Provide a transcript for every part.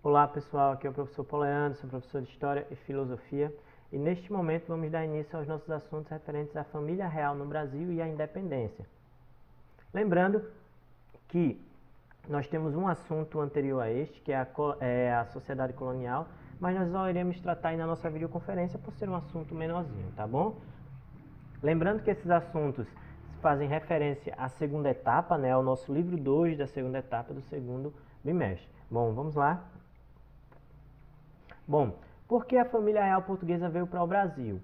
Olá pessoal, aqui é o professor Paulo Leandro, sou professor de História e Filosofia e neste momento vamos dar início aos nossos assuntos referentes à família real no Brasil e à independência. Lembrando que nós temos um assunto anterior a este, que é a sociedade colonial, mas nós só iremos tratar aí na nossa videoconferência por ser um assunto menorzinho, tá bom? Lembrando que esses assuntos fazem referência à segunda etapa, né, ao nosso livro 2 da segunda etapa do segundo bimestre. Bom, vamos lá. Bom, por que a família real portuguesa veio para o Brasil?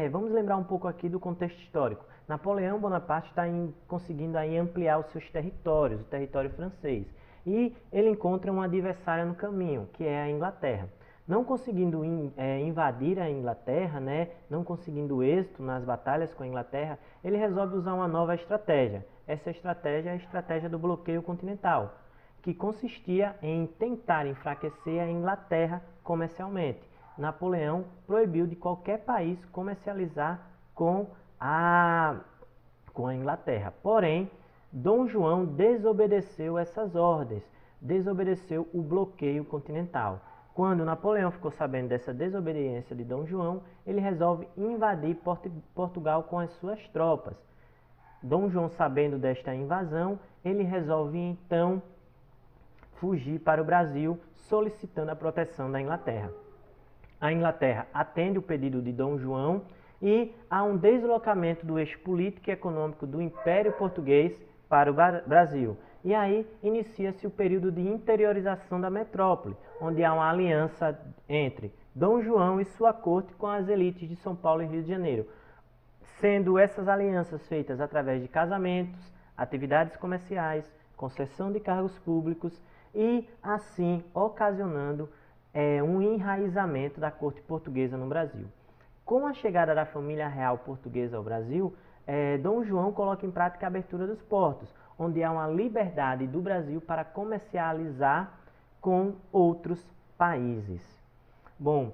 Vamos lembrar um pouco aqui do contexto histórico. Napoleão Bonaparte está conseguindo aí ampliar os seus territórios, o território francês. E ele encontra um adversário no caminho, que é a Inglaterra. Não conseguindo invadir a Inglaterra, né, não conseguindo êxito nas batalhas com a Inglaterra, ele resolve usar uma nova estratégia. Essa estratégia é a estratégia do bloqueio continental, que consistia em tentar enfraquecer a Inglaterra comercialmente. Napoleão proibiu de qualquer país comercializar com a Inglaterra. Porém, Dom João desobedeceu essas ordens, desobedeceu o bloqueio continental. Quando Napoleão ficou sabendo dessa desobediência de Dom João, ele resolve invadir Portugal com as suas tropas. Dom João, sabendo desta invasão, ele resolve então fugir para o Brasil, solicitando a proteção da Inglaterra. A Inglaterra atende o pedido de Dom João e há um deslocamento do eixo político e econômico do Império Português para o Brasil. E aí inicia-se o período de interiorização da metrópole, onde há uma aliança entre Dom João e sua corte com as elites de São Paulo e Rio de Janeiro, sendo essas alianças feitas através de casamentos, atividades comerciais, concessão de cargos públicos e assim ocasionando um enraizamento da corte portuguesa no Brasil. Com a chegada da família real portuguesa ao Brasil, Dom João coloca em prática a abertura dos portos, onde há uma liberdade do Brasil para comercializar com outros países. Bom,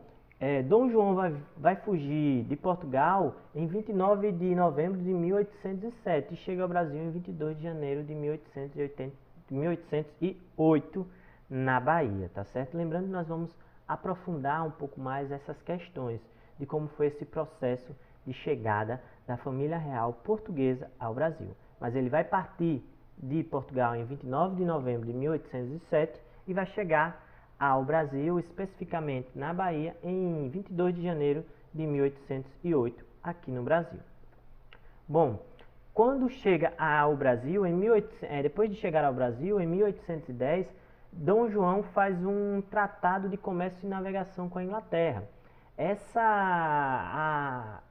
Dom João vai fugir de Portugal em 29 de novembro de 1807 e chega ao Brasil em 22 de janeiro de 1808 na Bahia, tá certo? Lembrando que nós vamos aprofundar um pouco mais essas questões de como foi esse processo de chegada da família real portuguesa ao Brasil. Mas ele vai partir de Portugal em 29 de novembro de 1807 e vai chegar ao Brasil, especificamente na Bahia, em 22 de janeiro de 1808, aqui no Brasil. Bom, quando chega ao Brasil, depois de chegar ao Brasil, em 1810, Dom João faz um tratado de comércio e navegação com a Inglaterra.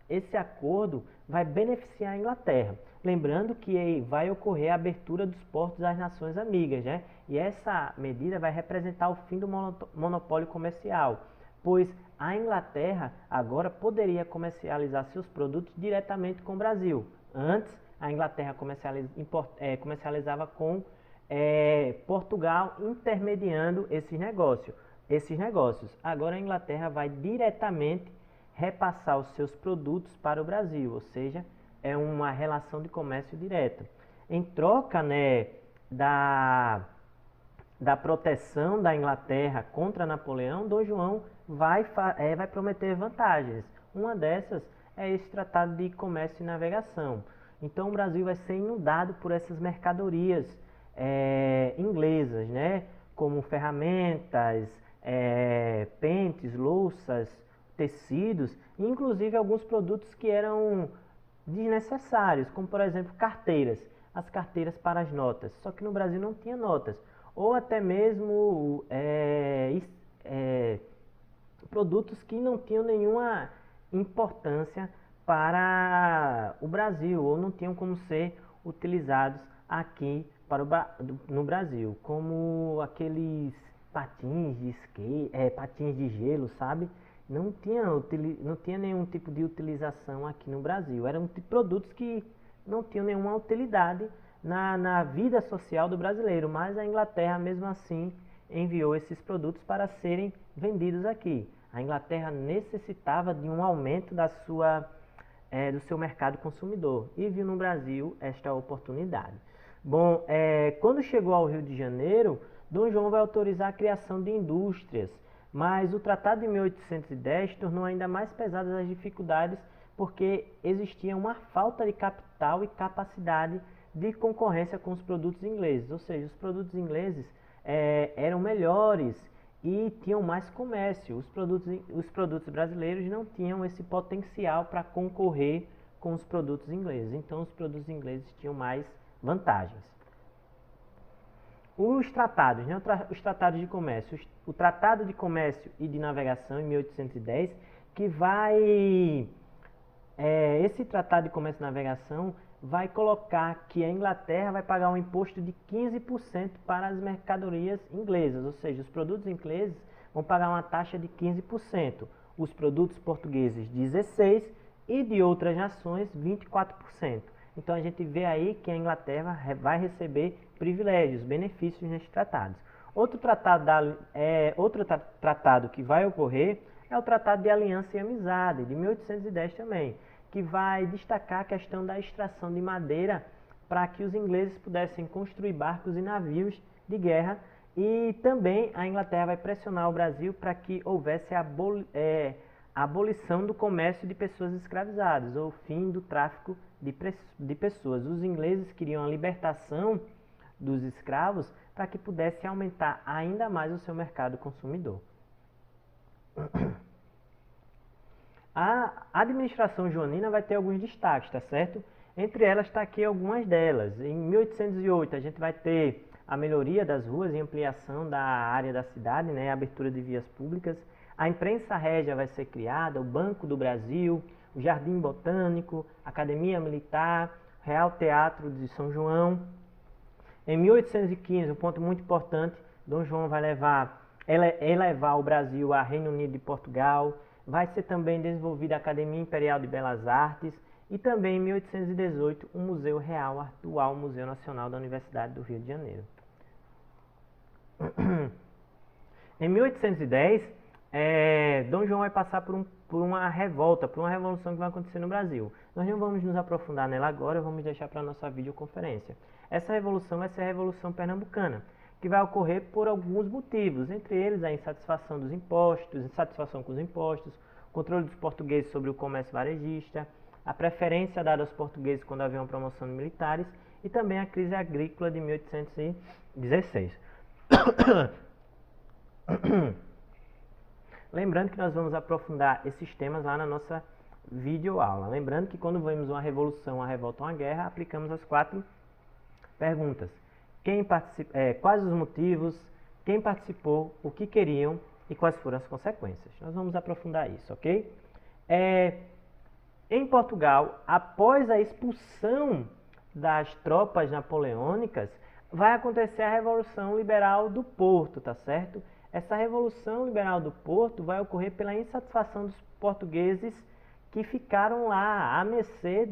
Esse acordo vai beneficiar a Inglaterra. Lembrando que vai ocorrer a abertura dos portos às nações amigas, né? E essa medida vai representar o fim do monopólio comercial, pois a Inglaterra agora poderia comercializar seus produtos diretamente com o Brasil. Antes, a Inglaterra comercializava com Portugal, intermediando esses negócios. Agora a Inglaterra vai diretamente repassar os seus produtos para o Brasil, ou seja, é uma relação de comércio direta. Em troca, né, da proteção da Inglaterra contra Napoleão, Dom João vai prometer vantagens. Uma dessas é esse tratado de comércio e navegação. Então o Brasil vai ser inundado por essas mercadorias inglesas, né, como ferramentas, pentes, louças, tecidos, e inclusive alguns produtos que eram desnecessários, como por exemplo carteiras, as carteiras para as notas. Só que no Brasil não tinha notas, ou até mesmo produtos que não tinham nenhuma importância para o Brasil, ou não tinham como ser utilizados aqui no Brasil, como aqueles patins de patins de gelo, sabe? Não tinha nenhum tipo de utilização aqui no Brasil. Eram produtos que não tinham nenhuma utilidade na vida social do brasileiro, mas a Inglaterra mesmo assim enviou esses produtos para serem vendidos aqui. A Inglaterra necessitava de um aumento do seu mercado consumidor e viu no Brasil esta oportunidade. Bom, quando chegou ao Rio de Janeiro, Dom João vai autorizar a criação de indústrias, mas o Tratado de 1810 tornou ainda mais pesadas as dificuldades porque existia uma falta de capital e capacidade de concorrência com os produtos ingleses, ou seja, os produtos ingleses eram melhores e tinham mais comércio. Os produtos brasileiros não tinham esse potencial para concorrer com os produtos ingleses, então os produtos ingleses tinham mais vantagens. Os tratados, né? Os tratados de comércio, o Tratado de Comércio e de Navegação em 1810, que vai esse Tratado de Comércio e Navegação vai colocar que a Inglaterra vai pagar um imposto de 15% para as mercadorias inglesas, ou seja, os produtos ingleses vão pagar uma taxa de 15%, os produtos portugueses 16% e de outras nações 24%. Então a gente vê aí que a Inglaterra vai receber privilégios, benefícios nesses tratados. Outro tratado que vai ocorrer é o Tratado de Aliança e Amizade, de 1810 também, que vai destacar a questão da extração de madeira para que os ingleses pudessem construir barcos e navios de guerra, e também a Inglaterra vai pressionar o Brasil para que houvesse a abolição do comércio de pessoas escravizadas, ou fim do tráfico de pessoas. Os ingleses queriam a libertação dos escravos para que pudesse aumentar ainda mais o seu mercado consumidor. A administração joanina vai ter alguns destaques, tá certo? Entre elas está aqui algumas delas. Em 1808 a gente vai ter a melhoria das ruas e ampliação da área da cidade, né? A abertura de vias públicas. A imprensa régia vai ser criada, o Banco do Brasil, o Jardim Botânico, a Academia Militar, Real Teatro de São João. Em 1815, um ponto muito importante, Dom João vai elevar o Brasil a Reino Unido e Portugal. Vai ser também desenvolvida a Academia Imperial de Belas Artes e também em 1818 o Museu Real, atual Museu Nacional da Universidade do Rio de Janeiro. Em 1810, Dom João vai passar por uma revolta, por uma revolução que vai acontecer no Brasil. Nós não vamos nos aprofundar nela agora, vamos deixar para a nossa videoconferência. Essa revolução vai ser a Revolução Pernambucana, que vai ocorrer por alguns motivos, entre eles a insatisfação dos impostos, insatisfação com os impostos, controle dos portugueses sobre o comércio varejista, a preferência dada aos portugueses quando havia uma promoção de militares e também a crise agrícola de 1816. Lembrando que nós vamos aprofundar esses temas lá na nossa videoaula. Lembrando que quando vemos uma revolução, uma revolta ou uma guerra, aplicamos as 4 perguntas. Quais os motivos, quem participou, o que queriam e quais foram as consequências. Nós vamos aprofundar isso, ok? Em Portugal, após a expulsão das tropas napoleônicas, vai acontecer a Revolução Liberal do Porto, tá certo? Essa Revolução Liberal do Porto vai ocorrer pela insatisfação dos portugueses que ficaram lá à mercê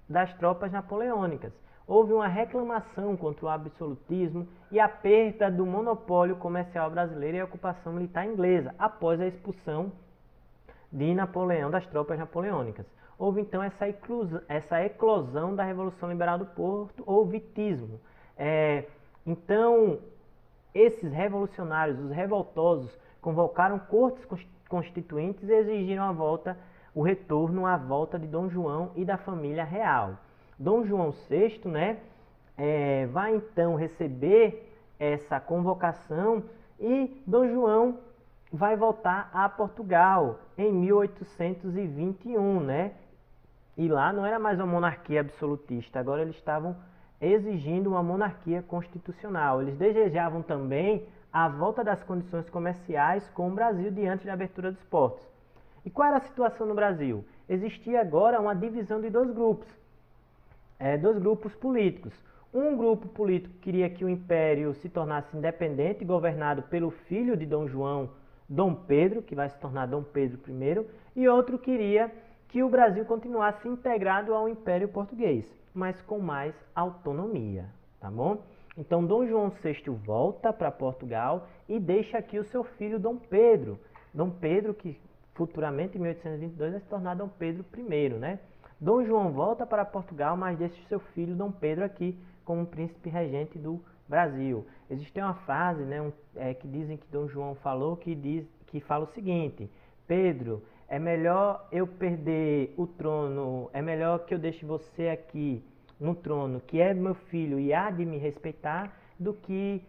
das tropas napoleônicas. Houve uma reclamação contra o absolutismo e a perda do monopólio comercial brasileiro e a ocupação militar inglesa, após a expulsão de Napoleão das tropas napoleônicas. Houve então essa eclosão da Revolução Liberal do Porto, ou vitismo. Então, esses revolucionários, os revoltosos, convocaram cortes constituintes e exigiram o retorno à volta de Dom João e da família real. Dom João VI, né, vai então receber essa convocação e Dom João vai voltar a Portugal em 1821, né? E lá não era mais uma monarquia absolutista, agora eles estavam exigindo uma monarquia constitucional. Eles desejavam também a volta das condições comerciais com o Brasil diante da abertura dos portos. E qual era a situação no Brasil? Existia agora uma divisão de dois grupos políticos. Um grupo político queria que o Império se tornasse independente, governado pelo filho de Dom João, Dom Pedro, que vai se tornar Dom Pedro I, e outro queria que o Brasil continuasse integrado ao Império Português, mas com mais autonomia, tá bom? Então Dom João VI volta para Portugal e deixa aqui o seu filho Dom Pedro, que futuramente em 1822 vai se tornar Dom Pedro I, né? Dom João volta para Portugal, mas deixa seu filho Dom Pedro aqui como príncipe regente do Brasil. Existe uma frase, né, que dizem que Dom João falou, que fala o seguinte: Pedro, é melhor eu perder o trono, é melhor que eu deixe você aqui no trono, que é meu filho e há de me respeitar, do que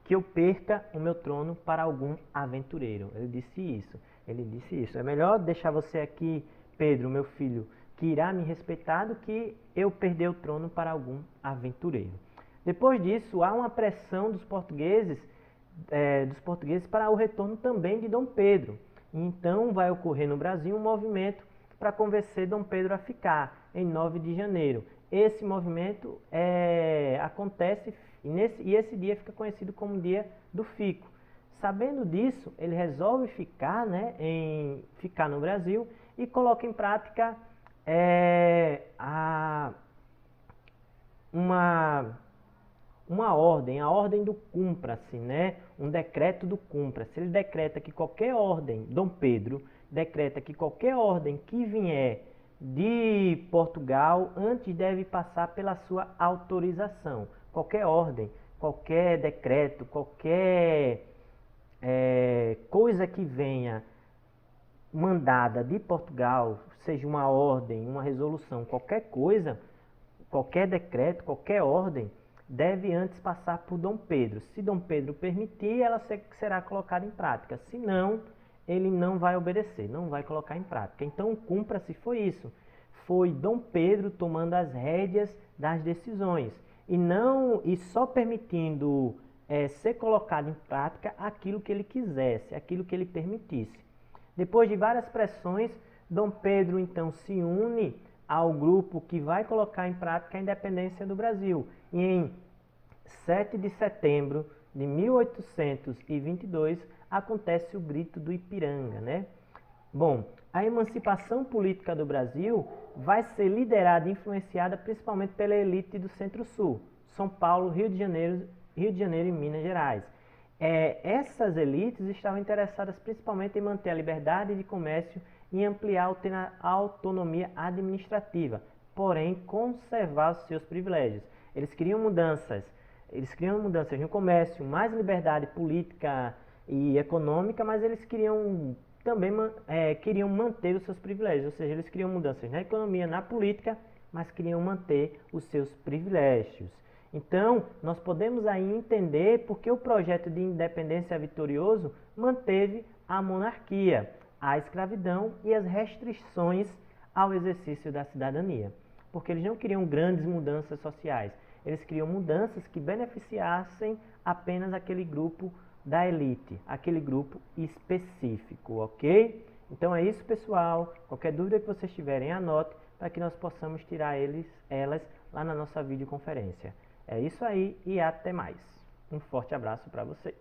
que eu perca o meu trono para algum aventureiro. Ele disse isso. Ele disse isso. É melhor deixar você aqui, Pedro, meu filho, que irá me respeitar, do que eu perder o trono para algum aventureiro. Depois disso, há uma pressão dos portugueses para o retorno também de Dom Pedro. Então vai ocorrer no Brasil um movimento para convencer Dom Pedro a ficar, em 9 de janeiro. Esse movimento acontece e esse dia fica conhecido como Dia do Fico. Sabendo disso, ele resolve ficar, ficar no Brasil e coloca em prática uma ordem, a ordem do cumpra-se, um decreto do cumpra-se. Ele decreta que qualquer ordem, Dom Pedro decreta que qualquer ordem que vier de Portugal antes deve passar pela sua autorização. Qualquer ordem, qualquer decreto, qualquer coisa que venha mandada de Portugal, seja uma ordem, uma resolução, qualquer coisa, qualquer decreto, qualquer ordem, deve antes passar por Dom Pedro. Se Dom Pedro permitir, ela será colocada em prática. Se não, ele não vai obedecer, não vai colocar em prática. Então, cumpra-se foi isso. Foi Dom Pedro tomando as rédeas das decisões e só permitindo ser colocado em prática aquilo que ele quisesse, aquilo que ele permitisse. Depois de várias pressões, Dom Pedro então se une ao grupo que vai colocar em prática a independência do Brasil. E em 7 de setembro de 1822 acontece o Grito do Ipiranga, Bom, a emancipação política do Brasil vai ser liderada e influenciada principalmente pela elite do Centro-Sul, São Paulo, Rio de Janeiro e Minas Gerais. Essas elites estavam interessadas principalmente em manter a liberdade de comércio e ampliar a autonomia administrativa, porém conservar os seus privilégios. Eles queriam mudanças no comércio, mais liberdade política e econômica, mas eles queriam também queriam manter os seus privilégios, ou seja, eles queriam mudanças na economia, na política, mas queriam manter os seus privilégios. Então, nós podemos aí entender porque o projeto de independência vitorioso manteve a monarquia, a escravidão e as restrições ao exercício da cidadania. Porque eles não queriam grandes mudanças sociais, eles queriam mudanças que beneficiassem apenas aquele grupo da elite, aquele grupo específico, ok? Então é isso, pessoal. Qualquer dúvida que vocês tiverem, anote para que nós possamos tirar elas lá na nossa videoconferência. É isso aí e até mais. Um forte abraço para vocês.